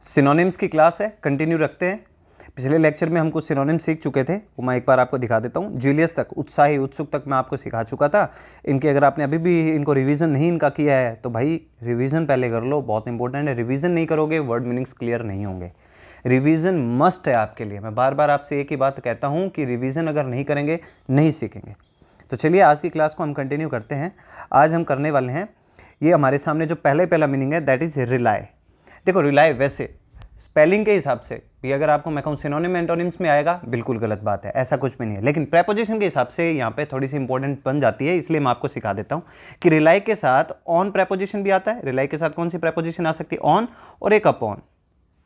Synonyms की class है, continue रखते हैं। पिछले लेक्चर में हम कुछ सिनोनिम्स सीख चुके थे, वो मैं एक बार आपको दिखा देता हूँ। जूलियस तक, उत्साही, उत्सुक तक मैं आपको सिखा चुका था। इनके अगर आपने अभी भी इनको रिवीजन नहीं इनका किया है तो भाई रिवीजन पहले कर लो, बहुत इंपॉर्टेंट है। रिवीजन नहीं करोगे वर्ड मीनिंग्स क्लियर नहीं होंगे। रिवीजन मस्ट है आपके लिए। मैं बार बार आपसे एक ही बात कहता हूँ कि रिवीजन अगर नहीं करेंगे नहीं सीखेंगे। तो चलिए आज की क्लास को हम कंटिन्यू करते हैं। आज हम करने वाले हैं, ये हमारे सामने जो पहला मीनिंग है दैट इज़ रिलाई। देखो रिलाई वैसे स्पेलिंग के हिसाब से भी अगर आपको मैं कहूँ सिनोनिम एंटोनिम्स में आएगा, बिल्कुल गलत बात है, ऐसा कुछ भी नहीं है। लेकिन प्रेपोजिशन के हिसाब से यहाँ पे थोड़ी सी इंपॉर्टेंट बन जाती है, इसलिए मैं आपको सिखा देता हूँ कि रिलाई के साथ ऑन प्रेपोजिशन भी आता है। रिलाई के साथ कौन सी प्रेपोजिशन आ सकती है? ऑन और एक अपॉन।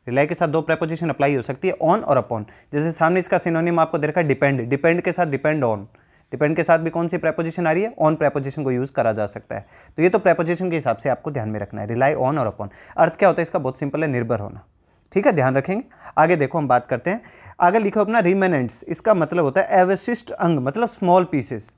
रिलाई के साथ दो प्रेपोजिशन अप्लाई हो सकती है, ऑन और अपॉन। जैसे सामने इसका सिनोनिम आपको दे रखा है डिपेंड, डिपेंड के साथ डिपेंड ऑन। डिपेंड के साथ भी कौन सी प्रेपोजिशन आ रही है? ऑन प्रेपोजिशन को यूज करा जा सकता है। तो ये तो प्रेपोजिशन के हिसाब से आपको ध्यान में रखना है, रिलाई ऑन और अपॉन। अर्थ क्या होता है इसका? बहुत सिंपल है, निर्भर होना। ठीक है, ध्यान रखेंगे। आगे देखो हम बात करते हैं। आगे लिखो अपना रिमेनेंट्स। इसका मतलब होता है अवशिष्ट अंग, मतलब स्मॉल पीसेस।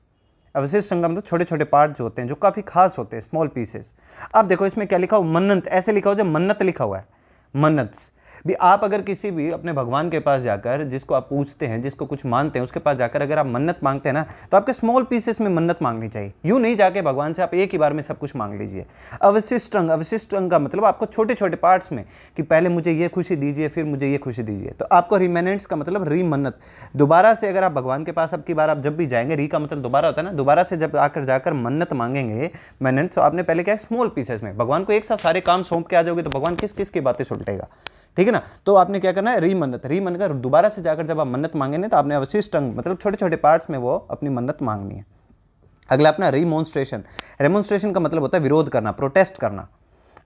अवशिष्ट अंग मतलब छोटे छोटे पार्ट जो होते हैं, जो काफी खास होते हैं, स्मॉल पीसेस। अब देखो इसमें क्या लिखा हो? मन्नत। ऐसे लिखा हो जब मन्नत लिखा हुआ है, मन्नत्स। भी आप अगर किसी भी अपने भगवान के पास जाकर, जिसको आप पूछते हैं, जिसको कुछ मानते हैं, उसके पास जाकर अगर आप मन्नत मांगते हैं ना, तो आपके स्मॉल पीसेस में मन्नत मांगनी चाहिए। यूं नहीं जाके भगवान से आप एक ही बार में सब कुछ मांग लीजिए। अवशिष्ट अंग, अवशिष्ट अंग का मतलब आपको छोटे छोटे पार्ट्स में, कि पहले मुझे ये खुशी दीजिए, फिर मुझे ये खुशी दीजिए। तो आपको रिमेनेंट्स का मतलब री मन्नत। दोबारा से अगर आप भगवान के पास अब की बार आप जब भी जाएंगे, री का मतलब दोबारा होता है ना, दोबारा से जब आकर जाकर मन्नत मांगेंगे मन्नत, तो आपने पहले क्या है? स्मॉल पीसेस में। भगवान को एक साथ सारे काम सौंप के आ जाओगे तो भगवान किस किस की बातें सुलटेगा? ठीक है ना। तो आपने क्या करना है? री मन्नत, री मन्नत दोबारा से जाकर जब आप मन्नत मांगे तो आपने अवशिष्ट अंग मतलब छोटे छोटे पार्ट्स में वो अपनी मन्नत मांगनी है। अगला अपना रिमॉन्स्ट्रेशन। रिमॉन्स्ट्रेशन का मतलब होता है विरोध करना, प्रोटेस्ट करना।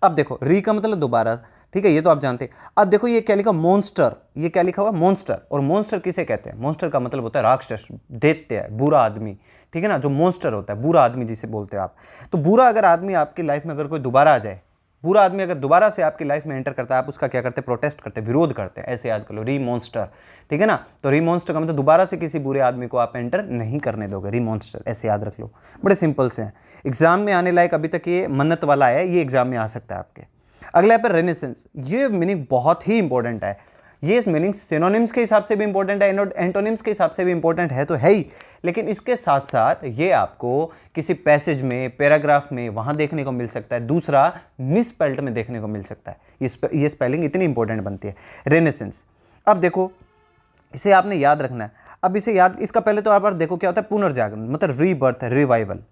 अब देखो री का मतलब दोबारा, ठीक है, ये तो आप जानते हैं। अब देखो ये क्या लिखा? मॉन्स्टर। ये क्या लिखा हुआ? मॉन्स्टर। और मॉन्स्टर किसे कहते हैं? मॉन्स्टर का मतलब होता है राक्षस, दैत्य, बुरा आदमी। ठीक है ना, जो मॉन्स्टर होता है, बुरा आदमी जिसे बोलते हो आप। तो बुरा अगर आदमी आपकी लाइफ में अगर कोई दोबारा आ जाए, बुरा आदमी अगर दोबारा से आपकी लाइफ में एंटर करता है, आप उसका क्या करते हैं? प्रोटेस्ट करते हैं, विरोध करते हैं। ऐसे याद कर लो, रीमॉन्स्टर। ठीक है ना। तो रीमॉन्स्टर का मतलब दोबारा से किसी बुरे आदमी को आप एंटर नहीं करने दोगे, रीमॉन्स्टर। ऐसे याद रख लो, बड़े सिंपल से हैं। एग्जाम में आने लायक अभी तक ये मन्नत वाला है, ये एग्जाम में आ सकता है आपके। अगला है पर रेनेसेंस। ये मीनिंग बहुत ही इंपॉर्टेंट है। ये मीनिंग सिनोनिम्स के हिसाब से भी इंपॉर्टेंट है, एंटोनिम्स के हिसाब से भी इंपॉर्टेंट है तो है ही, लेकिन इसके साथ साथ ये आपको किसी पैसेज में, पैराग्राफ में वहां देखने को मिल सकता है। दूसरा मिसस्पेल्ड में देखने को मिल सकता है। ये स्पेलिंग इतनी इंपॉर्टेंट बनती है, रेनेसेंस। अब देखो इसे आपने याद रखना है। अब इसे याद, इसका पहले तो आप देखो क्या होता है? पुनर्जागरण, मतलब रीबर्थ, रिवाइवल।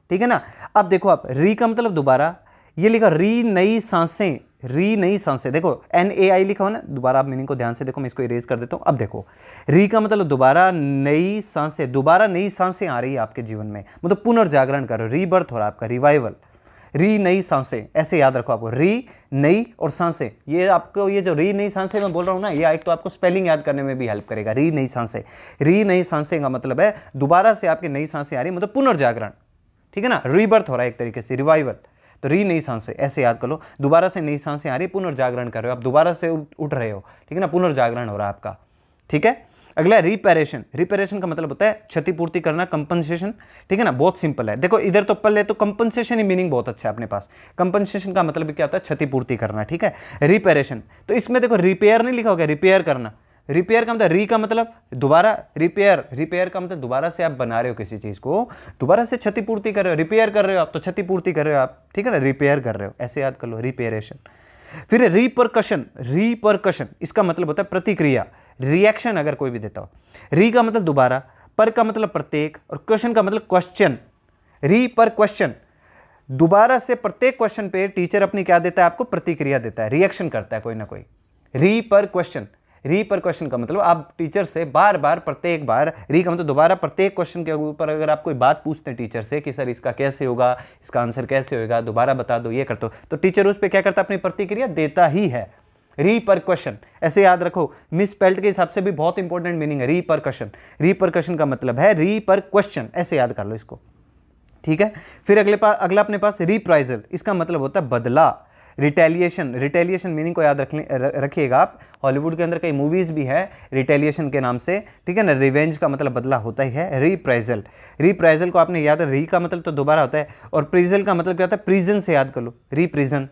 ठीक है ना। अब देखो आप, री का मतलब दोबारा, ये लिखा री नई सांसें, री नई सांसें। देखो NAI लिखा हो ना, दोबारा आप मीनिंग को ध्यान से देखो, मैं इसको इरेज कर देता हूं। अब देखो री का मतलब दोबारा, नई सांसें, दोबारा नई सांसें आ रही है आपके जीवन में, मतलब पुनर्जागरण करो, रीबर्थ हो रहा है आपका, रिवाइवल। री नई सांसें, ऐसे याद रखो आपको, री नई और सांसें। ये आपको, ये जो री नई सांसें मैं बोल रहा हूं ना, ये एक तो आपको स्पेलिंग याद करने में भी हेल्प करेगा। री नई सांसें, री नई सांसें का मतलब है दोबारा से आपकी नई सांसें आ रही, मतलब पुनर्जागरण। ठीक है ना, रीबर्थ हो रहा है एक तरीके से, रिवाइवल। तो री नई सांसें, ऐसे याद कर लो, दोबारा से नई सांसें आ रही, पुनर्जागरण कर रहे हो आप, दोबारा से उठ रहे हो। ठीक है ना, पुनर्जागरण हो रहा है आपका। ठीक है। अगला रिपेरेशन। रिपेरेशन का मतलब होता है क्षतिपूर्ति करना, कंपनसेशन। ठीक है ना, बहुत सिंपल है। देखो इधर तो पहले तो कंपनसेशन ही मीनिंग बहुत अच्छा है अपने पास। कंपनसेशन का मतलब क्या होता है? क्षतिपूर्ति करना। ठीक है, रिपेरेशन। तो इसमें देखो रिपेयर नहीं लिखा होगा, रिपेयर करना। रिपेयर का मतलब, री का मतलब दोबारा, रिपेयर, रिपेयर का मतलब दोबारा से आप बना रहे हो किसी चीज को, दोबारा से क्षतिपूर्ति कर रहे हो, रिपेयर कर रहे हो आप, तो क्षतिपूर्ति कर रहे हो आप। ठीक है ना, रिपेयर कर रहे हो, ऐसे याद कर लो, रिपेयरेशन। फिर रिपरकशन। रिपरकशन इसका मतलब होता है प्रतिक्रिया, रिएक्शन अगर कोई भी देता हो। री का मतलब दोबारा, पर का मतलब प्रत्येक, और क्वेश्चन का मतलब क्वेश्चन। री पर क्वेश्चन, दोबारा से प्रत्येक क्वेश्चन पे टीचर अपनी क्या देता है? आपको प्रतिक्रिया देता है, रिएक्शन करता है कोई ना कोई। री पर क्वेश्चन। री पर क्वेश्चन का मतलब आप टीचर से बार बार, प्रत्येक बार, री का मतलब दोबारा, प्रत्येक क्वेश्चन के ऊपर अगर आप कोई बात पूछते हैं टीचर से कि सर इसका कैसे होगा, इसका आंसर कैसे होगा, दोबारा बता दो, ये कर दो, तो टीचर उस पर क्या करता है? अपनी प्रतिक्रिया देता ही है। री पर क्वेश्चन, ऐसे याद रखो, मिसस्पेल्ड के हिसाब से भी बहुत इंपॉर्टेंट मीनिंग है रिपरकशन। रिपरकशन का मतलब है री पर क्वेश्चन, ऐसे याद कर लो इसको। ठीक है। फिर अगला अपने पास रिप्राइजल। इसका मतलब होता है बदला, रिटेलिएशन। रिटेलिएशन मीनिंग को याद रखिएगा आप, हॉलीवुड के अंदर कई मूवीज भी है रिटेलिएशन के नाम से। ठीक है ना, रिवेंज का मतलब बदला होता ही है। रिप्राइजल, रिप्राइजल को आपने याद, री का मतलब तो दोबारा होता है, और प्रिजल का मतलब क्या होता है? प्रिजन से याद कर लो, रिप्रिजन।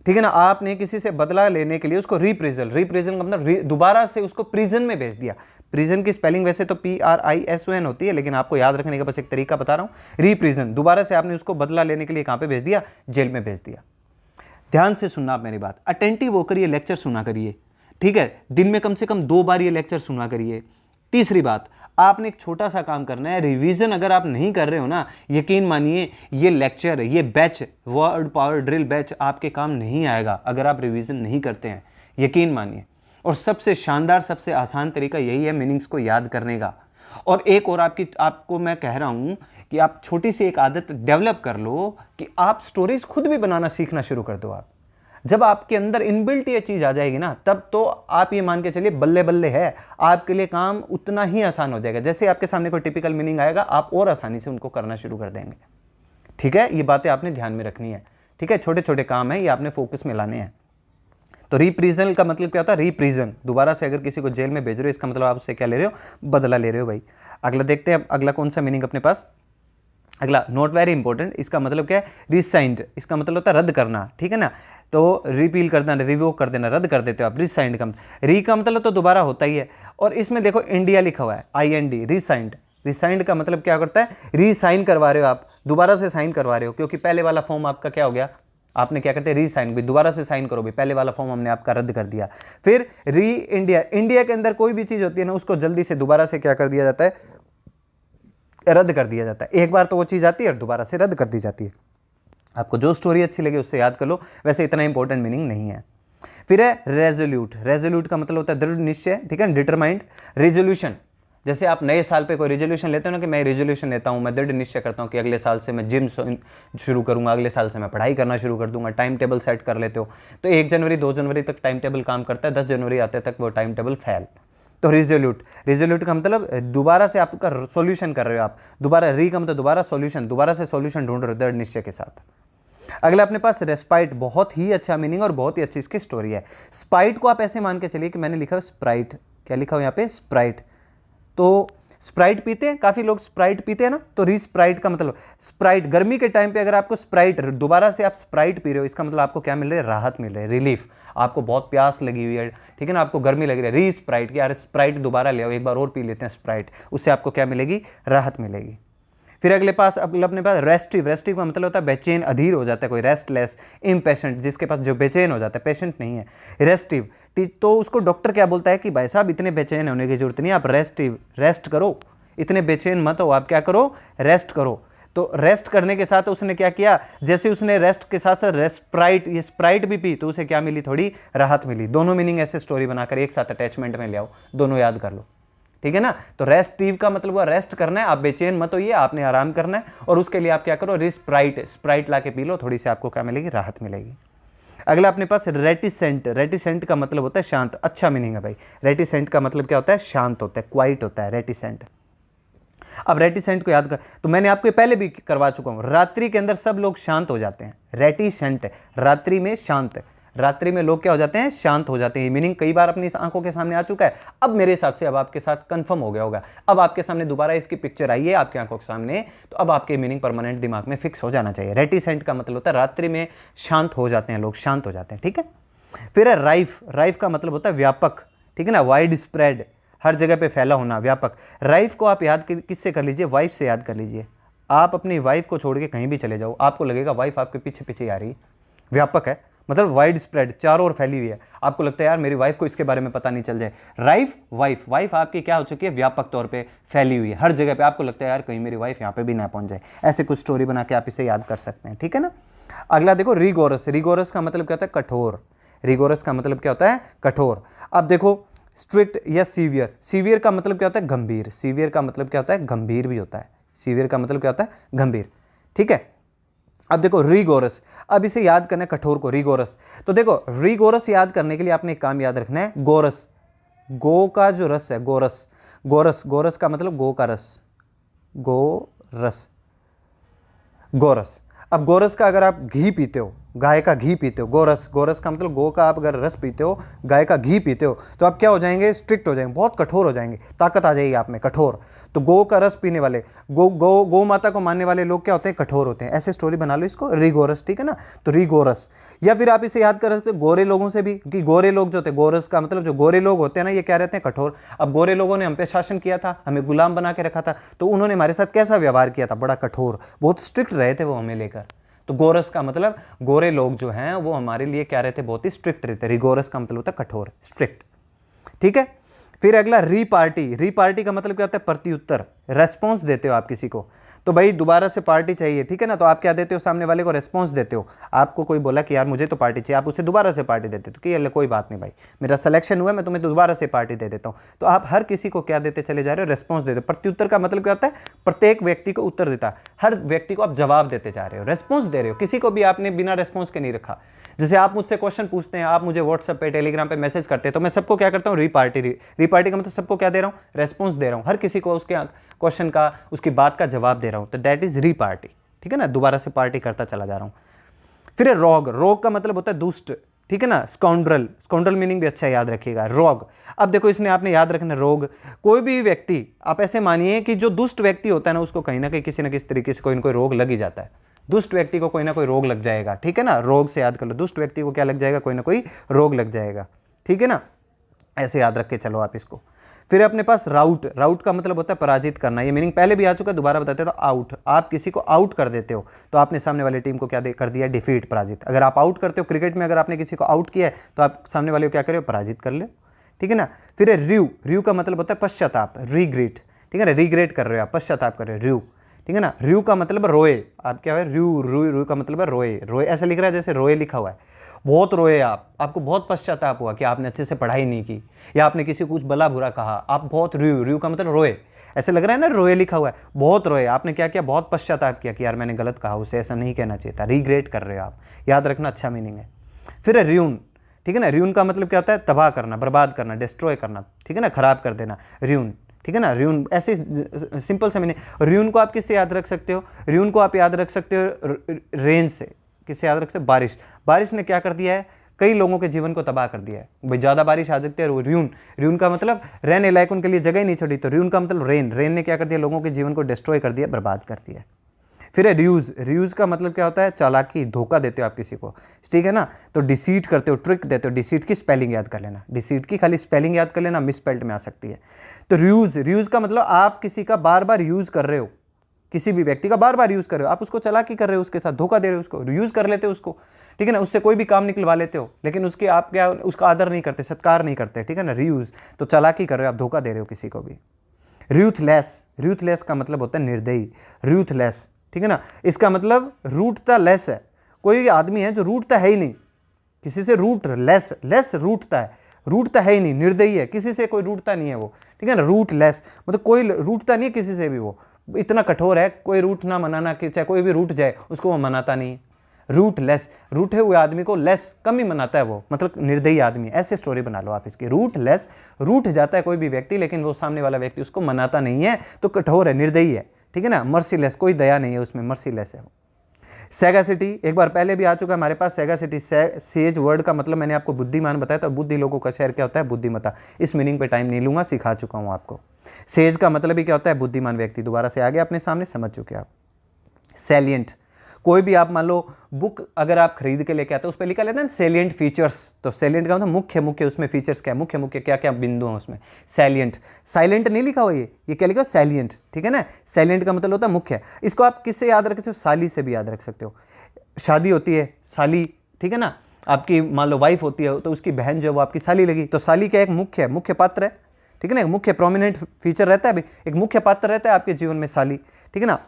ठीक है ना। आपने किसी से बदला लेने के लिए उसको रिप्रेजल का मतलब दोबारा से उसको प्रिजन में भेज दिया। प्रिजन की स्पेलिंग वैसे तो PRISON होती है, लेकिन आपको याद रखने का बस एक तरीका बता रहा हूं। रिप्रिजन, दोबारा से आपने उसको बदला लेने के लिए कहां पे भेज दिया? जेल में भेज दिया। ध्यान से सुनना आप मेरी बात, अटेंटिव होकर ये लेक्चर सुना करिए, ठीक है। दिन में कम से कम 2 बार ये लेक्चर सुना करिए। तीसरी बात, आपने एक छोटा सा काम करना है, रिवीजन अगर आप नहीं कर रहे हो ना, यकीन मानिए ये लेक्चर, ये batch, word power drill batch आपके काम नहीं आएगा अगर आप रिवीजन नहीं करते हैं, यकीन मानिए। और सबसे शानदार, सबसे आसान तरीका यही है मीनिंग्स को याद करने का। और एक और आपको मैं कह रहा हूं कि आप छोटी सी एक आदत डेवलप कर लो कि आप स्टोरीज खुद भी बनाना सीखना शुरू कर दो। आप जब आपके अंदर इनबिल्ट ये चीज आ जाएगी ना, तब तो आप ये मान के चलिए बल्ले बल्ले है, आपके लिए काम उतना ही आसान हो जाएगा। जैसे आपके सामने कोई टिपिकल मीनिंग आएगा, आप और आसानी से उनको करना शुरू कर देंगे, ठीक है। ये बातें आपने ध्यान में रखनी है, ठीक है। छोटे छोटे काम है, ये आपने फोकस में लाने हैं। तो रिप्रिजन का मतलब क्या होता है? रिप्रिजन, दोबारा से अगर किसी को जेल में भेज रहे हो, इसका मतलब आप उससे क्या ले रहे हो? बदला ले रहे हो भाई। अगला देखते हैं, अगला कौन सा मीनिंग अपने पास? अगला नॉट वेरी इंपॉर्टेंट, इसका मतलब क्या है? रिसाइंड, इसका मतलब होता है रद्द करना, ठीक है ना। तो रिपील कर देना, रिवोक कर देना, रद्द कर देते हो आप। रिसाइंड का री का मतलब तो दोबारा होता ही है। और इसमें देखो इंडिया लिखा हुआ है, IND, रिसाइंड। रिसाइंड का मतलब क्या करता है? रीसाइन करवा रहे हो आप, दोबारा से साइन करवा रहे हो, क्योंकि पहले वाला फॉर्म आपका क्या हो गया? आपने क्या करते हैं? रीसाइन, भी दोबारा से साइन करो भी, पहले वाला फॉर्म हमने आपका रद्द कर दिया। फिर री इंडिया, इंडिया के अंदर कोई भी चीज होती है ना, उसको जल्दी से दोबारा से क्या कर दिया जाता है? रद्द कर दिया जाता है। एक बार तो वो चीज आती है और दोबारा से रद्द कर दी जाती है। आपको जो स्टोरी अच्छी लगे उससे याद कर लो, वैसे इतना इंपॉर्टेंट मीनिंग नहीं है। फिर है रेजोल्यूट, रेजोल्यूट का मतलब होता है दृढ़ निश्चय, ठीक है, डिटरमाइंड। रिजोल्यूशन, जैसे आप नए साल पे कोई रिजोल्यूशन लेते हो ना, कि मैं रिजोल्यूशन लेता हूँ, मैं दृढ़ निश्चय करता हूँ कि अगले साल से मैं जिम शुरू करूंगा, अगले साल से मैं पढ़ाई करना शुरू कर दूंगा, टाइम टेबल सेट कर लेते हो। तो 1 जनवरी 2 जनवरी तक टाइम टेबल काम करता है, 10 जनवरी आते तक वो टाइम टेबल फेल। तो रिजोल्यूट, रिजोल्यूट का मतलब दोबारा से आपका सॉल्यूशन कर रहे हो आप, दोबारा री का मतलब दोबारा सॉल्यूशन, दोबारा से सॉल्यूशन ढूंढ रहे हो दृढ़ निश्चय के साथ। अगला अपने पास रेस्पाइट, बहुत ही अच्छा मीनिंग और बहुत ही अच्छी इसकी स्टोरी है। स्पाइट को आप ऐसे मान के चलिए कि मैंने लिखा है स्प्राइट, क्या लिखा हो यहाँ पे? स्प्राइट। तो स्प्राइट पीते हैं, काफी लोग स्प्राइट पीते हैं ना, तो रीस्प्राइट का मतलब स्प्राइट, गर्मी के टाइम पे अगर आपको स्प्राइट, दोबारा से आप स्प्राइट पी रहे हो, इसका मतलब आपको क्या मिल रहा है? राहत मिल रही है, रिलीफ। आपको बहुत प्यास लगी हुई है, ठीक है ना, आपको गर्मी लग रही है, रीस्प्राइट कि यार स्प्राइट दोबारा ले आओ, एक बार और पी लेते हैं स्प्राइट, उससे आपको क्या मिलेगी? राहत मिलेगी। फिर अगले पास अपने पास रेस्टिव, रेस्टिव का मतलब होता है बेचैन, अधीर हो जाता है कोई, रेस्टलेस, इम्पेशेंट, जिसके पास जो बेचैन हो जाता है, पेशेंट नहीं है, रेस्टिव। तो उसको डॉक्टर क्या बोलता है कि भाई साहब इतने बेचैन होने की जरूरत नहीं है, आप रेस्टिव, रेस्ट करो, इतने बेचैन मत हो, आप क्या करो? रेस्ट करो। तो रेस्ट करने के साथ उसने क्या किया? जैसे उसने रेस्ट के साथ साथ रेस्प्राइट, ये स्प्राइट भी पी, तो उसे क्या मिली? थोड़ी राहत मिली। दोनों मीनिंग ऐसे स्टोरी बनाकर एक साथ अटैचमेंट में ले आओ, दोनों याद कर लो, ठीक है ना। तो रेस्टिव का मतलब हुआ रेस्ट करना है, आप बेचैन मत होइए, आपने आराम करना है, और उसके लिए आप क्या करो? रिस्प्राइट, स्प्राइट ला के पी लो, थोड़ी सी आपको क्या मिलेगी? राहत मिलेगी। अगला अपने पास रेटिसेंट, रेटिसेंट का मतलब होता है शांत, अच्छा मीनिंग है भाई। रेटिसेंट का मतलब क्या होता है? शांत होता है, क्वाइट होता है रेटिसेंट। अब रेटिसेंट को याद कर, तो मैंने आपको पहले भी करवा चुका हूं, रात्रि के अंदर सब लोग शांत हो जाते हैं, रेटिसेंट, रात्रि में शांत, रात्रि में लोग क्या हो जाते हैं? शांत हो जाते हैं। मीनिंग कई बार अपनी आंखों के सामने आ चुका है, अब मेरे हिसाब से अब आपके साथ कंफर्म हो गया होगा, अब आपके सामने दोबारा इसकी पिक्चर आई है आपकी आंखों के सामने, तो अब आपके मीनिंग परमानेंट दिमाग में फिक्स हो जाना चाहिए। रेटिसेंट का मतलब होता है रात्रि में शांत हो जाते हैं लोग, शांत हो जाते हैं, ठीक है। फिर है राइफ, राइफ का मतलब होता है व्यापक, ठीक है ना, वाइड स्प्रेड, हर जगह पे फैला होना, व्यापक। राइफ को आप याद किससे कर लीजिए? वाइफ से याद कर लीजिए। आप अपनी वाइफ को छोड़ के कहीं भी चले जाओ, आपको लगेगा वाइफ आपके पीछे पीछे आ रही, व्यापक है, मतलब वाइड स्प्रेड, चारों ओर फैली हुई है। आपको लगता है यार मेरी वाइफ को इसके बारे में पता नहीं चल जाए, राइफ, वाइफ, वाइफ आपकी क्या हो चुकी है? व्यापक तौर पे फैली हुई है, हर जगह पे। आपको लगता है यार कहीं मेरी वाइफ यहाँ पे भी ना पहुंच जाए, ऐसे कुछ स्टोरी बना के आप इसे याद कर सकते हैं, ठीक है ना। अगला देखो रिगोरस, रिगोरस का मतलब क्या होता है? कठोर, रिगोरस का मतलब क्या होता है? कठोर। अब देखो स्ट्रिक्ट या सीवियर, सीवियर का मतलब क्या होता है? गंभीर, सीवियर का मतलब क्या होता है? गंभीर भी होता है, सीवियर का मतलब क्या होता है? गंभीर, ठीक है। अब देखो रिगोरस, अब इसे याद करना है कठोर को, रिगोरस। तो देखो रिगोरस याद करने के लिए आपने एक काम याद रखना है, गोरस, गो का जो रस है, गोरस, गोरस, गोरस का मतलब गो का रस, गोरस, गोरस। अब गोरस का अगर आप घी पीते हो, गाय का घी पीते हो, गोरस, गोरस का मतलब गो का आप अगर रस पीते हो, गाय का घी पीते हो, तो आप क्या हो जाएंगे, स्ट्रिक्ट हो जाएंगे, बहुत कठोर हो जाएंगे, ताकत आ जाएगी आप में, कठोर। तो गो का रस पीने वाले, गो माता को मानने वाले लोग क्या होते हैं, कठोर होते हैं। ऐसे स्टोरी बना लो इसको, रिगोरस, ठीक है ना। तो रिगोरस, या फिर आप इसे याद कर सकते हो गोरे लोगों से भी, कि गोरे लोग जो होते हैं, गोरस का मतलब जो गोरे लोग होते हैं ना, ये क्या रहते हैं, कठोर। अब गोरे लोगों ने हम पे शासन किया था, हमें गुलाम बना के रखा था, तो उन्होंने हमारे साथ कैसा व्यवहार किया था, बड़ा कठोर, बहुत स्ट्रिक्ट रहे थे वो हमें लेकर। तो गोरस का मतलब गोरे लोग जो हैं वो हमारे लिए क्या रहते, बहुत ही स्ट्रिक्ट रहते। रिगोरस का मतलब होता है कठोर, स्ट्रिक्ट, ठीक है। फिर अगला रीपार्टी, रीपार्टी का मतलब क्या होता है, प्रत्युत्तर, रेस्पॉन्स देते हो आप किसी को, तो भाई दोबारा से पार्टी चाहिए, ठीक है ना, तो आप क्या देते हो, सामने वाले को रेस्पॉन्स देते हो। आपको कोई बोला कि यार मुझे तो पार्टी चाहिए, आप उसे दोबारा से पार्टी देते हो, कि कोई बात नहीं भाई, मेरा सिलेक्शन हुआ, मैं तुम्हें दोबारा से पार्टी दे देता हूँ। तो आप हर किसी को क्या देते चले जा रहे हो, रेस्पॉन्स देते हो। प्रत्युत्तर का मतलब क्या होता है, प्रत्येक व्यक्ति को उत्तर देता, हर व्यक्ति को आप जवाब देते जा रहे हो, रेस्पॉन्स दे रहे हो, किसी को भी आपने बिना रेस्पॉन्स के नहीं रखा। जैसे आप मुझसे क्वेश्चन पूछते हैं, आप मुझे व्हाट्सएप पे, टेलीग्राम पे मैसेज करते हैं, तो मैं सबको क्या करता हूँ, रीपार्टी। रीपार्टी का मतलब सबको क्या दे रहा हूँ, रेस्पॉन्स दे रहा हूँ, हर किसी को उसके क्वेश्चन का, उसकी बात का जवाब दे रहा हूँ, तो दैट इज रीपार्टी, ठीक है ना, दोबारा से पार्टी करता चला जा रहा हूँ। फिर रोग, रोग का मतलब होता है दुष्ट, ठीक है ना, स्काउंड्रल, स्काउंड्रल मीनिंग भी अच्छा याद रखिएगा, रोग। अब देखो इसने आपने याद रखना, रोग, कोई भी व्यक्ति, आप ऐसे मानिए कि जो दुष्ट व्यक्ति होता है ना, उसको कहीं ना कहीं किसी ना किसी तरीके से कोई ना कोई रोग लग ही जाता है। दुष्ट व्यक्ति को कोई ना कोई रोग लग जाएगा, ठीक है ना, रोग से याद कर लो, दुष्ट व्यक्ति को क्या लग जाएगा, कोई ना कोई रोग लग जाएगा, ठीक है ना, ऐसे याद रख के चलो आप इसको। फिर अपने पास राउट, राउट का मतलब होता है पराजित करना, ये मीनिंग पहले भी आ चुका है, दोबारा बताते हैं, तो आउट, आप किसी को आउट कर देते हो, तो आपने सामने वाली टीम को क्या कर दिया, डिफीट, पराजित। अगर आप आउट करते हो क्रिकेट में, अगर आपने किसी को आउट किया है, तो आप सामने वाले को क्या करो, पराजित कर लो, ठीक है ना। फिर र्यू, र्यू का मतलब होता है पश्चाताप, रीग्रेट, ठीक है ना, रीग्रेट कर रहे हो आप, पश्चाताप कर रहे हो, र्यू, ठीक है ना। र्यू का मतलब रोए, आप क्या है, र्यू, र्यू, र्यू का मतलब है रोए, रोए ऐसे लिख रहा है जैसे रोए लिखा हुआ है, बहुत रोए आप, आपको बहुत पश्चाताप हुआ कि आपने अच्छे से पढ़ाई नहीं की, या आपने किसी को कुछ भला बुरा कहा, आप बहुत र्यू, र्यू का मतलब रोए, ऐसे लग रहा है ना, रोए लिखा हुआ है, बहुत रोए, आपने क्या किया, बहुत पश्चाताप किया कि यार मैंने गलत कहा, उसे ऐसा नहीं कहना चाहिए था, रीग्रेट कर रहे हो आप, याद रखना, अच्छा मीनिंग है। फिर है र्यून, ठीक है ना, र्यून का मतलब क्या होता है, तबाह करना, बर्बाद करना, डिस्ट्रॉय करना, ठीक है ना, खराब कर देना, र्यून, ठीक है ना, र्यून, ऐसे सिंपल सा मीनिंग। र्यून को आप किससे याद रख सकते हो, र्यून को आप याद रख सकते हो रेन से, किससे याद रख सकते हो, बारिश, बारिश ने क्या कर दिया है, कई लोगों के जीवन को तबाह कर दिया है, भाई ज़्यादा बारिश आ सकती है, र्यून, र्यून का मतलब रहने लायक उनके लिए जगह ही नहीं छोड़ी, तो र्यून का मतलब रेन, रेन ने क्या कर दिया, लोगों के जीवन को डिस्ट्रॉय कर दिया, बर्बाद कर दिया। फिर है र्यूज, र्यूज का मतलब क्या होता है, चालाकी, धोखा देते हो आप किसी को, ठीक है ना, तो डिसीट करते हो, ट्रिक देते हो, डिसीट की स्पेलिंग याद कर लेना, डिसीट की खाली स्पेलिंग याद कर लेना, मिसस्पेल्ड में आ सकती है। तो र्यूज, र्यूज का मतलब आप किसी का बार बार यूज कर रहे हो, किसी भी व्यक्ति का बार बार यूज कर रहे हो, आप उसको चालाकी कर रहे हो, उसके साथ धोखा दे रहे हो, उसको यूज कर लेते हो उसको, ठीक है ना, उससे कोई भी काम निकलवा लेते हो, लेकिन उसके आप क्या, उसका आदर नहीं करते, सत्कार नहीं करते, ठीक है ना, रीयूज, तो चालाकी कर रहे हो आप, धोखा दे रहे हो किसी को भी। रूथलेस, रूथलेस का मतलब होता है निर्दयी, रूथलेस, ठीक है ना, इसका मतलब रूटता लेस है, कोई आदमी है जो रूटता है ही नहीं, किसी से रूट लेस, लेस रूटता है, रूटता है ही नहीं, निर्दयी है, किसी से कोई रूटता नहीं है वो, ठीक है ना, रूट लेस मतलब कोई रूटता नहीं है किसी से भी, वो इतना कठोर है, कोई रूट ना मनाना, कि चाहे कोई भी रूट जाए उसको वो मनाता नहीं है, रूट लेस, रूठे हुए आदमी को लेस, कम ही मनाता है वो, मतलब निर्दयी आदमी, ऐसे स्टोरी बना लो आप इसकी, रूट लेस, रूठ जाता है कोई भी व्यक्ति, लेकिन वो सामने वाला व्यक्ति उसको मनाता नहीं है, तो कठोर है, निर्दयी है, ठीक है ना, मर्सीलेस, कोई दया नहीं है उसमें, मर्सीलेस है वो। सैगासिटी, एक बार पहले भी आ चुका है हमारे पास, सैगासिटी, सेज वर्ड का मतलब मैंने आपको बुद्धिमान बताया, तो बुद्धि लोगों का शहर क्या होता है, बुद्धिमता, इस मीनिंग पे टाइम नहीं लूंगा, सिखा चुका हूं आपको। सेज का मतलब ही क्या होता है, बुद्धिमान व्यक्ति, दोबारा से आ गया अपने सामने, समझ चुके आप। सैलिएंट, कोई भी आप मान लो बुक अगर आप खरीद के लेके आते हो, उस पर लिखा रहता है ना सैलिएंट फीचर्स, तो सैलिएंट का मतलब मुख्य, मुख्य उसमें फीचर्स क्या है, मुख्य मुख्य क्या क्या बिंदु हैं उसमें, सैलिएंट, साइलेंट नहीं लिखा हुआ, ये क्या लिखा हो, सैलिएंट, ठीक है ना, सैलिएंट का मतलब होता है मुख्य। इसको आप किससे याद रख सकते हो, साली से भी याद रख सकते हो, शादी होती है साली, ठीक है ना, आपकी मान लो वाइफ होती है, तो उसकी बहन जो है वो आपकी साली लगी, तो साली क्या एक मुख्य, मुख्य पात्र है, ठीक है ना, एक मुख्य प्रोमिनेंट फीचर रहता है, एक मुख्य पात्र रहता है आपके जीवन में साली, ठीक है ना,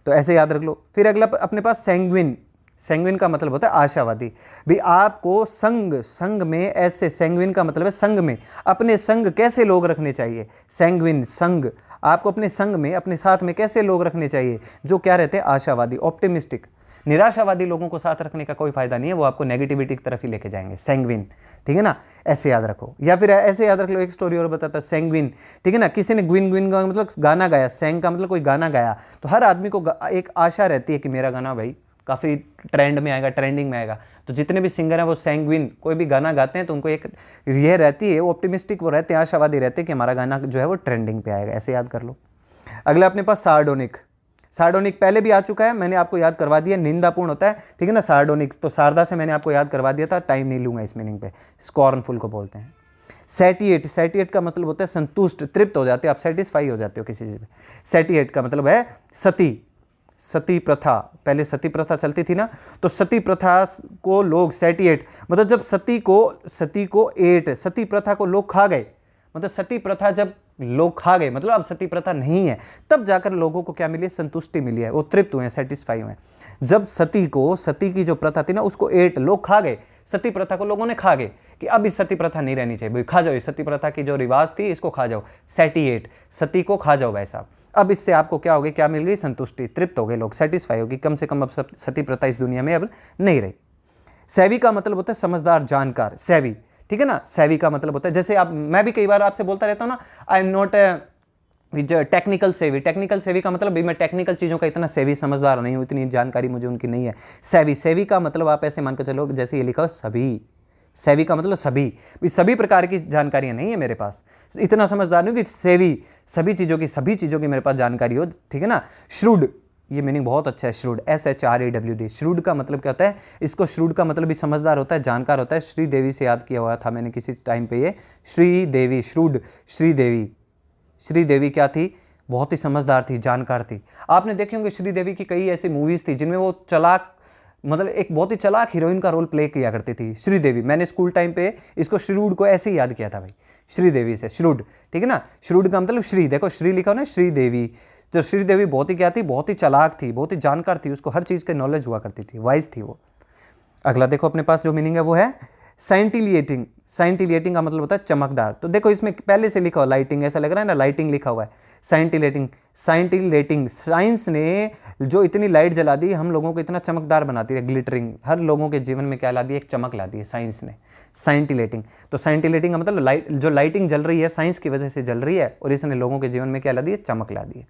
तो ऐसे याद रख लो। फिर अगला अपने पास सैंग्विन, सैंग्विन का मतलब होता है आशावादी, भी आपको संग, संग में ऐसे, सैंग्विन का मतलब है संग में, अपने संग कैसे लोग रखने चाहिए, सैंग्विन संग, आपको अपने संग में, अपने साथ में कैसे लोग रखने चाहिए, जो क्या रहते हैं, आशावादी, ऑप्टिमिस्टिक। निराशावादी लोगों को साथ रखने का कोई फायदा नहीं है, वो आपको नेगेटिविटी की तरफ ही लेके जाएंगे, सैंग्विन, ठीक है ना, ऐसे याद रखो। या फिर ऐसे याद रख लो, एक स्टोरी और बताता है, सैंग्विन, ठीक है ना, किसी ने ग्विन, ग्विन का मतलब गाना गाया, सैंग का मतलब कोई गाना गाया, तो हर आदमी को एक आशा रहती है कि मेरा गाना भाई काफ़ी ट्रेंड में आएगा, ट्रेंडिंग में आएगा। तो जितने भी सिंगर हैं वो सैंग्विन, कोई भी गाना गाते हैं तो उनको एक ये रहती है, ऑप्टिमिस्टिक वो रहते हैं, आशावादी रहते हैं कि हमारा गाना जो है वो ट्रेंडिंग पे आएगा। ऐसे याद कर लो। अगला अपने पास सार्डोनिक। सार्डोनिक पहले भी आ चुका है, मैंने आपको याद करवा दिया, निंदापूर्ण होता है, ठीक है ना। सार्डोनिक तो शारदा से मैंने आपको याद करवा दिया था, टाइम नहीं लूंगा इस मीनिंग पे। स्कॉर्नफुल को बोलते हैं। सैटिएट, सैटिएट का मतलब होता है संतुष्ट, तृप्त हो जाते हो आप, सेटिस्फाई हो जाते हो किसी चीज़ में। सैटिएट का मतलब है सती, सती प्रथा, पहले सती प्रथा चलती थी ना, तो सती प्रथा को लोग सैटिएट, मतलब जब सती को एट, सती प्रथा को लोग खा गए, मतलब सती प्रथा जब लोग खा गए, मतलब अब सती प्रथा नहीं है, तब जाकर लोगों को क्या मिली है, संतुष्टि मिली है, वो तृप्त हुए हैं, सेटिस्फाई हुए हैं। जब सती की जो प्रथा थी ना उसको एट, लोग खा गए, सती प्रथा को लोगों ने खा गए कि अब इस सती प्रथा नहीं रहनी चाहिए, भाई खा जाओ, इस सती प्रथा की जो रिवाज थी इसको खा जाओ, सैटिएट, सती को खा जाओ वैसा। अब इससे आपको क्या हो गई, क्या मिल गई, संतुष्टि, तृप्त हो गए लोग, सेटिस्फाई होगी, कम से कम अब सती प्रथा इस दुनिया में अब नहीं रही। सैवी का मतलब होता है समझदार, जानकार, सैवी, ठीक है ना। सैवी का मतलब होता है, जैसे आप, मैं भी कई बार आपसे बोलता रहता हूँ ना, आई एम नॉट टेक्निकल सेवी। टेक्निकल सेवी का मतलब भाई मैं टेक्निकल चीज़ों का इतना सेवी, समझदार नहीं हूँ, इतनी जानकारी मुझे उनकी नहीं है। सेवी, सेवी का मतलब आप ऐसे मानकर चलो जैसे ये लिखा हो सभी, सेवी का मतलब सभी प्रकार की जानकारियाँ नहीं है मेरे पास, इतना समझदार नहीं हूँ कि सेवी, सभी चीज़ों की मेरे पास जानकारी हो, ठीक है ना। श्रूड, ये मीनिंग बहुत अच्छा है, श्रूड, SHREWD। श्रूड का मतलब क्या होता है, इसको श्रूड का मतलब भी समझदार होता है, जानकार होता है। श्रीदेवी से याद किया हुआ था मैंने किसी टाइम पे, ये श्रीदेवी, श्रूड, श्रीदेवी क्या थी, बहुत ही समझदार थी, जानकार थी। आपने देखे होंगे श्रीदेवी की कई ऐसी मूवीज़ थी जिनमें वो चालाक, मतलब एक बहुत ही चालाक हीरोइन का रोल प्ले किया करती थी श्रीदेवी। मैंने स्कूल टाइम पे इसको श्रूड को ऐसे ही याद किया था भाई, श्रीदेवी से, श्रूड, ठीक है ना। श्रूड का मतलब श्री, देखो श्री लिखा हो ना, श्रीदेवी। तो श्रीदेवी बहुत ही क्या थी, बहुत ही चालाक थी, बहुत ही जानकार थी, उसको हर चीज़ की नॉलेज हुआ करती थी, वाइज थी वो। अगला देखो अपने पास जो मीनिंग है वो है साइंटिलिएटिंग। साइंटिलिएटिंग का मतलब होता है चमकदार। तो देखो इसमें पहले से लिखा हुआ लाइटिंग, ऐसा लग रहा है ना, लाइटिंग लिखा हुआ है। साइंटिलेटिंग, साइंटिलेटिंग, साइंस ने जो इतनी लाइट जला दी, हम लोगों को इतना चमकदार बनाती है, ग्लिटरिंग, हर लोगों के जीवन में क्या ला दी, एक चमक ला दी है साइंस ने, साइंटिलेटिंग। तो साइंटिलेटिंग का मतलब लाइट, जो लाइटिंग जल रही है साइंस की वजह से जल रही है, और इसने लोगों के जीवन में क्या ला दी है, चमक ला दी है।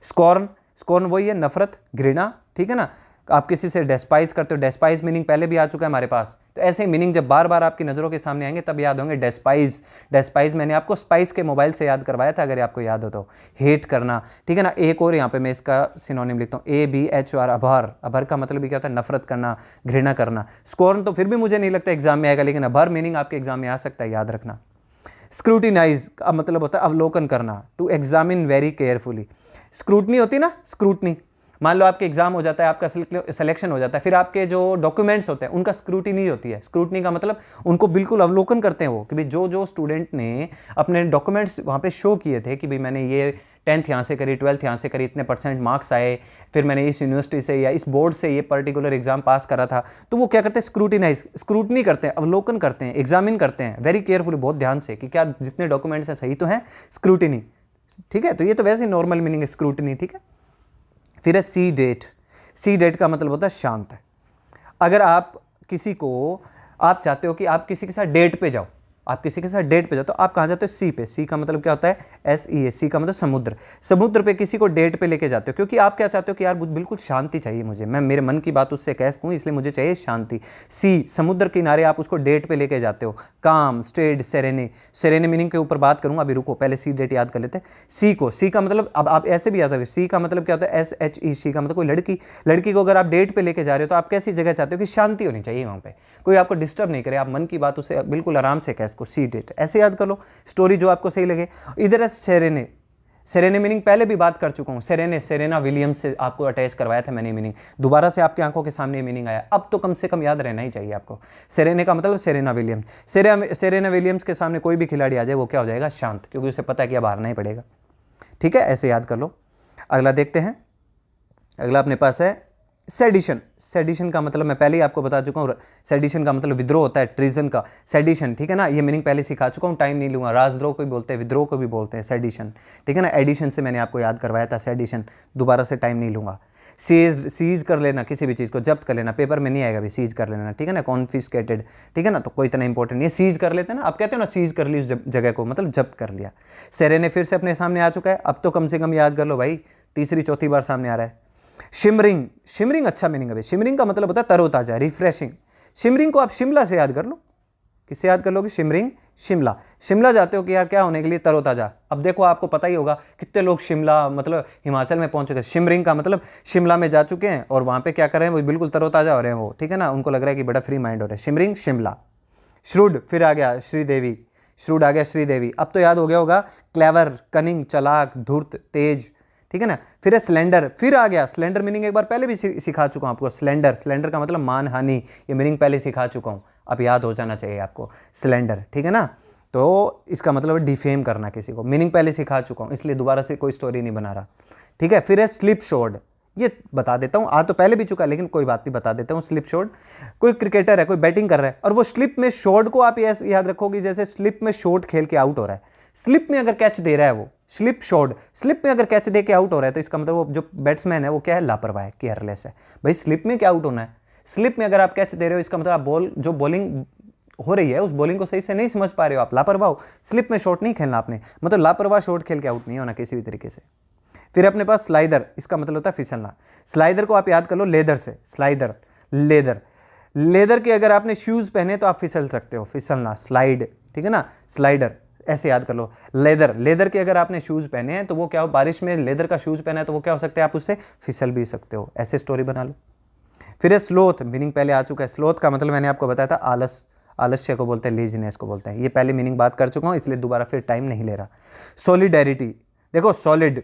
स्कॉर्न, स्कॉर्न वही है नफरत, घृणा, ठीक है ना। आप किसी से डेस्पाइज करते हो, डेस्पाइज मीनिंग पहले भी आ चुका है हमारे पास। तो ऐसे मीनिंग जब बार बार आपकी नज़रों के सामने आएंगे तब याद होंगे। डेस्पाइज, डेस्पाइज मैंने आपको स्पाइस के मोबाइल से याद करवाया था, अगर आपको याद हो तो। हेट करना, ठीक है ना। एक और यहाँ पे मैं इसका सिनोनिम लिखता हूँ, ABHR, अभर। अभर का मतलब भी क्या होता है, नफरत करना, घृणा करना। स्कॉर्न तो फिर भी मुझे नहीं लगता एग्जाम में आएगा, लेकिन अभर मीनिंग आपके एग्जाम में आ सकता है, याद रखना। स्क्रूटिनाइज का मतलब होता है अवलोकन करना, to examine very carefully. Scrutiny होती है ना, स्क्रूटनी, मान लो आपके एग्जाम हो जाता है, आपका सिलेक्शन हो जाता है, फिर आपके जो डॉक्यूमेंट्स होते हैं उनका स्क्रूटिनी होती है। स्क्रूटनी का मतलब उनको बिल्कुल अवलोकन करते हैं वो, कि भाई जो स्टूडेंट ने अपने डॉक्यूमेंट्स वहाँ पे शो किए थे कि भाई मैंने ये 10th यहाँ से करी, 12th यहाँ से करी, इतने % मार्क्स आए, फिर मैंने इस यूनिवर्सिटी से या इस बोर्ड से ये पर्टिकुलर एग्जाम पास करा था, तो वो क्या करते हैं, स्क्रूटिनाइज, स्क्रूटनी करते हैं, अवलोकन करते हैं, एग्जामिन करते हैं वेरी केयरफुली, बहुत ध्यान से, कि क्या जितने डॉक्यूमेंट्स हैं सही तो हैं, स्क्रूटिनी, ठीक है। तो ये तो वैसे ही नॉर्मल मीनिंग है स्क्रूटनी, ठीक है। फिर है सी डेट। सी डेट का मतलब होता है शांत। अगर आप किसी को, आप चाहते हो कि आप किसी के साथ डेट पे जाओ, आप किसी के साथ डेट पे जाओ, तो आप कहाँ जाते हो, सी पे। सी का मतलब क्या होता है, SEA, सी का मतलब समुद्र। समुद्र पे किसी को डेट पे लेके जाते हो, क्योंकि आप क्या चाहते हो कि यार बिल्कुल शांति चाहिए मुझे, मैं मेरे मन की बात उससे कह सकूँ, इसलिए मुझे चाहिए शांति। सी, समुद्र किनारे आप उसको डेट पे लेके जाते हो। काम, स्टेड, सेरेने। सेरेने मीनिंग के ऊपर बात करूँगा, अभी रुको, पहले सी डेट याद कर लेते हैं। सी को, सी का मतलब, अब आप ऐसे भी याद सकते, सी का मतलब क्या होता है, SHE, सी का मतलब कोई लड़की को अगर आप डेट पे लेके जा रहे हो तो आप कैसी जगह चाहते हो कि शांति होनी चाहिए वहाँ पे, कोई आपको डिस्टर्ब नहीं करे, आप मन की बात उसे बिल्कुल आराम से कह सको। सी डेट ऐसे याद कर लो, स्टोरी जो आपको सही लगे। इधर है सेरेने। सेरेने मीनिंग पहले भी बात कर चुका हूँ, सेरेने, सेरेना विलियम्स से आपको अटैच करवाया था मैंने मीनिंग, दोबारा से आपकी आंखों के सामने मीनिंग आया, अब तो कम से कम याद रहना ही चाहिए आपको। सेरेने का मतलब सेरेना विलियम्स। सेरेना विलियम्स के सामने कोई भी खिलाड़ी आ जाए वो क्या हो जाएगा, शांत, क्योंकि उसे पता है कि अब हारना ही पड़ेगा, ठीक है, ऐसे याद कर लो। अगला देखते हैं, अगला अपने पास है सेडिशन। सेडिशन का मतलब मैं पहले ही आपको बता चुका हूँ, सेडिशन का मतलब विद्रोह होता है, ट्रीजन का, सेडिशन, ठीक है ना। ये मीनिंग पहले सिखा चुका हूँ, टाइम नहीं लूंगा। राजद्रोह को भी बोलते हैं, विद्रोह को भी बोलते हैं, सेडिशन, ठीक है ना। एडिशन से मैंने आपको याद करवाया था, सेडिशन, दोबारा से टाइम नहीं लूंगा। सीज कर लेना, किसी भी चीज़ को जब्त कर लेना, पेपर में नहीं आएगा भी, सीज कर लेना, ठीक है ना। कॉन्फिस्केटेड, ठीक है ना, तो कोई इतना इंपॉर्टेंट नहीं है, सीज कर लेते हैं ना, आप कहते हो ना सीज कर ली उस जगह को, मतलब जब्त कर लिया। सेरेने फिर से अपने सामने आ चुका है, अब तो कम से कम याद कर लो भाई, तीसरी चौथी बार सामने आ रहा है। शिमरिंग, शिमरिंग अच्छा मीनिंग है भाई। शिमरिंग का मतलब होता है तरोताजा, रिफ्रेशिंग। शिमरिंग को आप शिमला से याद कर लो। किससे याद कर लोगे? शिमरिंग, शिमला। शिमला जाते हो कि यार क्या होने के लिए? तरोताजा। अब देखो आपको पता ही होगा कितने लोग शिमला मतलब हिमाचल में पहुंच चुके हैं। शिमरिंग का मतलब शिमला में जा चुके हैं और वहां पे क्या कर रहे हैं? वो बिल्कुल तरोताजा हो रहे हैं वो, ठीक है ना, उनको लग रहा है कि बड़ा फ्री माइंड हो रहा है। शिमरिंग, शिमला। श्रूड, फिर आ गया श्रीदेवी, श्रूड आ गया श्रीदेवी। अब तो याद हो गया होगा, क्लेवर, कनिंग, चालाक, धूर्त, तेज, ठीक है ना। फिर है स्लेंडर, फिर आ गया स्लेंडर। मीनिंग एक बार पहले भी सिखा चुका हूं आपको। स्लेंडर, स्लेंडर का मतलब मानहानि, ये मीनिंग पहले सिखा चुका हूं, अब याद हो जाना चाहिए आपको। स्लेंडर, ठीक है ना। तो इसका मतलब है डिफेम करना किसी को, मीनिंग पहले सिखा चुका हूं, इसलिए दोबारा से कोई स्टोरी नहीं बना रहा, ठीक है। फिर है स्लिप शोर्ड, ये बता देता हूं, आ तो पहले भी चुका है लेकिन कोई बात नहीं, बता देता हूं। स्लिप शॉट, कोई क्रिकेटर है, कोई बैटिंग कर रहा है और वो स्लिप में शॉट को आप याद रखोगे जैसे स्लिप में शॉट खेल के आउट हो रहा है। स्लिप में अगर कैच दे रहा है वो, स्लिप शॉट, स्लिप में अगर कैच दे के आउट हो रहा है तो इसका मतलब वो जो बैट्समैन है वो क्या है? लापरवाह है, केयरलेस है। भाई स्लिप में क्या आउट होना है? स्लिप में अगर आप कैच दे रहे हो इसका मतलब आप बॉल, जो बॉलिंग हो रही है उस बॉलिंग को सही से नहीं समझ पा रहे हो, आप लापरवाह हो। स्लिप में शॉट नहीं खेलना आपने, मतलब लापरवाह शॉट खेल के आउट नहीं होना किसी भी तरीके से। फिर अपने पास स्लाइडर, इसका मतलब होता है फिसलना। स्लाइडर को आप याद कर लो लेदर से, स्लाइडर, लेदर। लेदर के अगर आपने शूज पहने तो आप फिसल सकते हो, फिसलना, स्लाइड, ठीक है ना, स्लाइडर, ऐसे याद कर लो। लेदर, लेदर के अगर आपने शूज पहने हैं तो वो क्या हो? बारिश में लेदर का शूज पहना है तो वो क्या हो सकता है? आप उससे फिसल भी सकते हो, ऐसे स्टोरी बना लो। फिर है स्लोथ, मीनिंग पहले आ चुका है। स्लोथ का मतलब मैंने आपको बताया था आलस, आलस्य को बोलते हैं, लेजीनेस को बोलते हैं। ये पहले मीनिंग बात कर चुका हूं इसलिए दोबारा फिर टाइम नहीं ले रहा। सॉलिडेरिटी, देखो सॉलिड,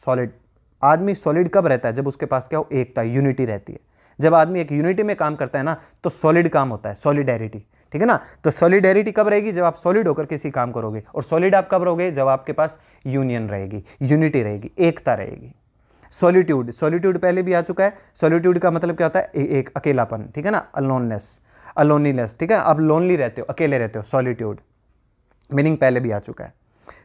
सॉलिड, आदमी सॉलिड कब रहता है? जब उसके पास क्या हो? एकता, यूनिटी रहती है। जब आदमी एक यूनिटी में काम करता है ना तो सॉलिड काम होता है, सॉलिडेरिटी, ठीक है ना। तो सॉलिडेरिटी कब रहेगी? जब आप सॉलिड होकर किसी काम करोगे। और सॉलिड आप कब रहोगे? जब आपके पास यूनियन रहेगी, यूनिटी रहेगी, एकता रहेगी। सॉलिट्यूड, सॉलिट्यूड पहले भी आ चुका है। सॉलिट्यूड का मतलब क्या होता है? एक अकेलापन, ठीक है ना, अलोननेस, अलोनीनेस, ठीक है। आप लोनली रहते हो, अकेले रहते हो, सॉलिट्यूड, मीनिंग पहले भी आ चुका है।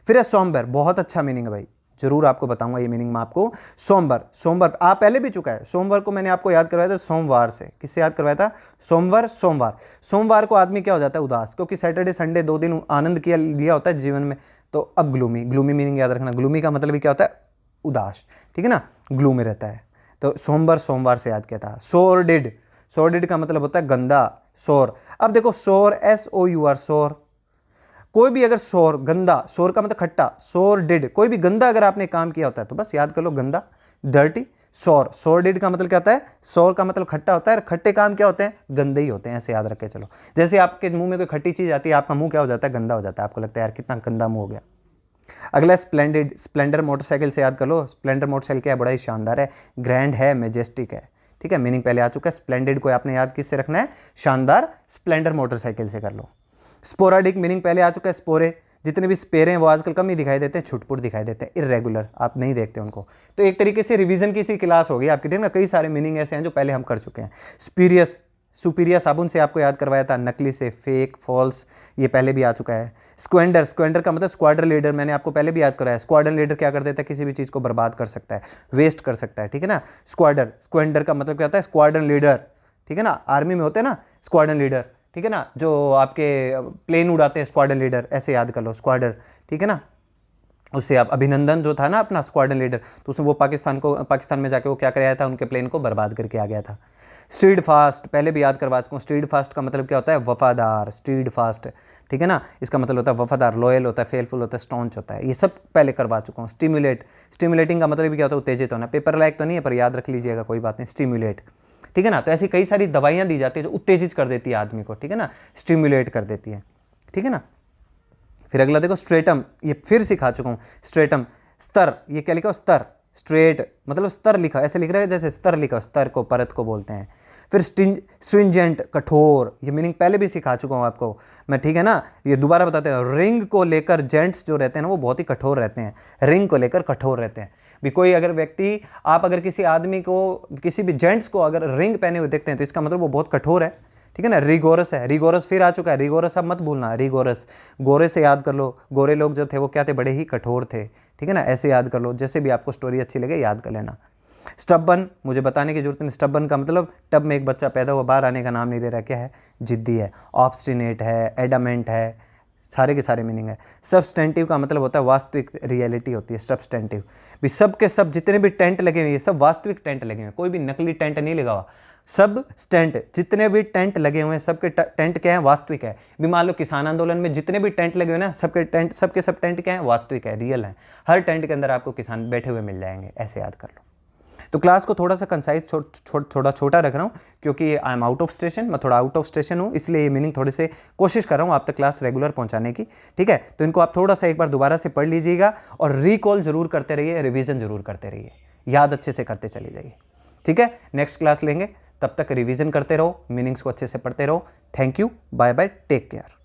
फिर है सोमवार, बहुत अच्छा मीनिंग है भाई, जरूर आपको बताऊंगा ये मीनिंग मैं आपको। सोमवार, सोमवार आ पहले भी चुका है। सोमवार को मैंने आपको याद करवाया था सोमवार से। किससे याद करवाया था? सोमवार, सोमवार। सोमवार को आदमी क्या हो जाता है? उदास, क्योंकि सैटरडे संडे 2 दिन आनंद किया लिया होता है जीवन में। तो अब ग्लूमी, ग्लूमी मीनिंग याद रखना। ग्लूमी का मतलब भी क्या होता है? उदास, ठीक है ना, ग्लू में रहता है। तो सोमवार, सोमवार से याद किया था। सोरडिड, सोरडिड का मतलब होता है गंदा, सोर। अब देखो सोर, SOUR, सोर, कोई भी अगर सोर, गंदा, सोर का मतलब खट्टा, सोर डिड, कोई भी गंदा अगर आपने काम किया होता है तो बस याद कर लो गंदा, डर्टी। सोर, सोर डिड का मतलब क्या होता है? सोर का मतलब खट्टा होता है, और खट्टे काम क्या होते हैं? गंदे ही होते हैं, ऐसे याद रख के चलो। जैसे आपके मुंह में कोई खट्टी चीज आती है, आपका मुंह क्या हो जाता है? गंदा हो जाता है, आपको लगता है यार कितना गंदा मुंह हो गया। अगला स्प्लेंडेड, स्प्लेंडर मोटरसाइकिल से याद कर लो। स्प्लेंडर मोटरसाइकिल क्या है? बड़ा ही शानदार है, ग्रैंड है, मेजेस्टिक है, ठीक है। मीनिंग पहले आ चुका है। स्प्लेंडेड को आपने याद किससे रखना है? शानदार, स्प्लेंडर मोटरसाइकिल से कर लो। स्पोराडिक, मीनिंग पहले आ चुका है। स्पोरे, जितने भी स्पेरे हैं वो आजकल कम ही दिखाई देते हैं, छुटपुट दिखाई देते हैं, इरेगुलर, आप नहीं देखते उनको। तो एक तरीके से रिवीजन की सी क्लास होगी आपकी, ठीक है ना। कई सारे मीनिंग ऐसे हैं जो पहले हम कर चुके हैं। स्पीरियस, सुपीरिया साबुन से आपको याद करवाया था। नकली से, फेक, फॉल्स, ये पहले भी आ चुका है। स्क्वेंडर, स्क्वेंडर का मतलब स्क्वाड्रन लीडर, मैंने आपको पहले भी याद कराया। स्क्वाड्रन लीडर क्या कर देता है? किसी भी चीज़ को बर्बाद कर सकता है, वेस्ट कर सकता है, ठीक है ना। स्क्वाडर, स्क्वेंडर का मतलब क्या होता है? स्क्वाड्रन लीडर, ठीक है ना। आर्मी में होते हैं ना स्क्वाड्रन लीडर, ठीक है ना, जो आपके प्लेन उड़ाते हैं, स्क्वाड्रन लीडर, ऐसे याद कर लो, स्क्वाडर, ठीक है ना। उससे आप अभिनंदन जो था ना अपना स्क्वाड्रन लीडर, तो उसने वो पाकिस्तान में जाके वो क्या कराया था? उनके प्लेन को बर्बाद करके आ गया था। स्ट्रीड फास्ट, पहले भी याद करवा चुका हूँ। स्ट्रीड फास्ट का मतलब क्या होता है? वफादार, स्ट्रीड फास्ट, ठीक है ना। इसका मतलब होता है वफादार, लॉयल होता है, फेलफुल होता है, स्टॉन्च होता है। ये सब पहले करवा चुका हूँ। स्टिमुलेट, स्टिमुलेटिंग का मतलब भी क्या होता है? उत्तेजित होना। पेपर लायक तो नहीं है पर याद रख लीजिएगा, कोई बात नहीं, स्टिमुलेट, ठीक है ना। तो ऐसी कई सारी दवाइयाँ दी जाती है जो उत्तेजित कर देती है आदमी को, ठीक है ना, स्टिमुलेट कर देती है, ठीक है ना। फिर अगला देखो स्ट्रेटम, ये फिर सिखा चुका हूँ। स्ट्रेटम, स्तर, ये क्या लिखा हो? स्तर, स्ट्रेट मतलब स्तर लिखा, ऐसे लिख रहा है जैसे स्तर लिखा, स्तर को, परत को बोलते हैं। फिर स्ट्रिंजेंट, कठोर, ये मीनिंग पहले भी सिखा चुका हूँ आपको मैं, ठीक है ना। ये दोबारा बताते हैं। रिंग को लेकर जेंट्स जो रहते हैं ना वो बहुत ही कठोर रहते हैं, रिंग को लेकर कठोर रहते हैं। भी कोई अगर व्यक्ति, आप अगर किसी आदमी को, किसी भी जेंट्स को अगर रिंग पहने हुए देखते हैं तो इसका मतलब वो बहुत कठोर है, ठीक है ना। रिगोरस है, रिगोरस फिर आ चुका है। रिगोरस अब मत भूलना, रिगोरस, गोरे से याद कर लो। गोरे लोग जो थे वो क्या थे? बड़े ही कठोर थे, ठीक है ना, ऐसे याद कर लो। जैसे भी आपको स्टोरी अच्छी लगे याद कर लेना। स्टब्बन, मुझे बताने की जरूरत नहीं। स्टब्बन का मतलब टब में एक बच्चा पैदा हुआ, बाहर आने का नाम नहीं ले रहा, क्या है? जिद्दी है, ऑब्स्टिनेट है, एडामेंट है, सारे के सारे मीनिंग है। सब्सटेंटिव का मतलब होता है वास्तविक, रियलिटी होती है सब्सटेंटिव। भी सब के सब जितने भी टेंट लगे हुए हैं सब वास्तविक टेंट लगे हुए हैं, कोई भी नकली टेंट नहीं लगा हुआ। सब टेंट, जितने भी टेंट लगे हुए हैं सबके टेंट क्या है, वास्तविक है। भी मान लो किसान आंदोलन में जितने भी टेंट लगे हुए हैं ना, सबके सब टेंट क्या है, वास्तविक है, रियल है। हर टेंट के अंदर आपको किसान बैठे हुए मिल जाएंगे, ऐसे याद कर लो। तो क्लास को थोड़ा सा कंसाइज थोड़ा छोटा रख रहा हूँ, क्योंकि I am out of station, मैं थोड़ा आउट ऑफ स्टेशन हूँ, इसलिए ये मीनिंग थोड़े से कोशिश कर रहा हूँ आप तक क्लास रेगुलर पहुँचाने की। ठीक है, तो इनको आप थोड़ा सा एक बार दोबारा से पढ़ लीजिएगा और रिकॉल जरूर करते रहिए, रिविजन जरूर करते रहिए, याद अच्छे से करते चले जाइए। ठीक है, नेक्स्ट क्लास लेंगे, तब तक रिविजन करते रहो, मीनिंग्स को अच्छे से पढ़ते रहो। Thank you, bye bye, take care.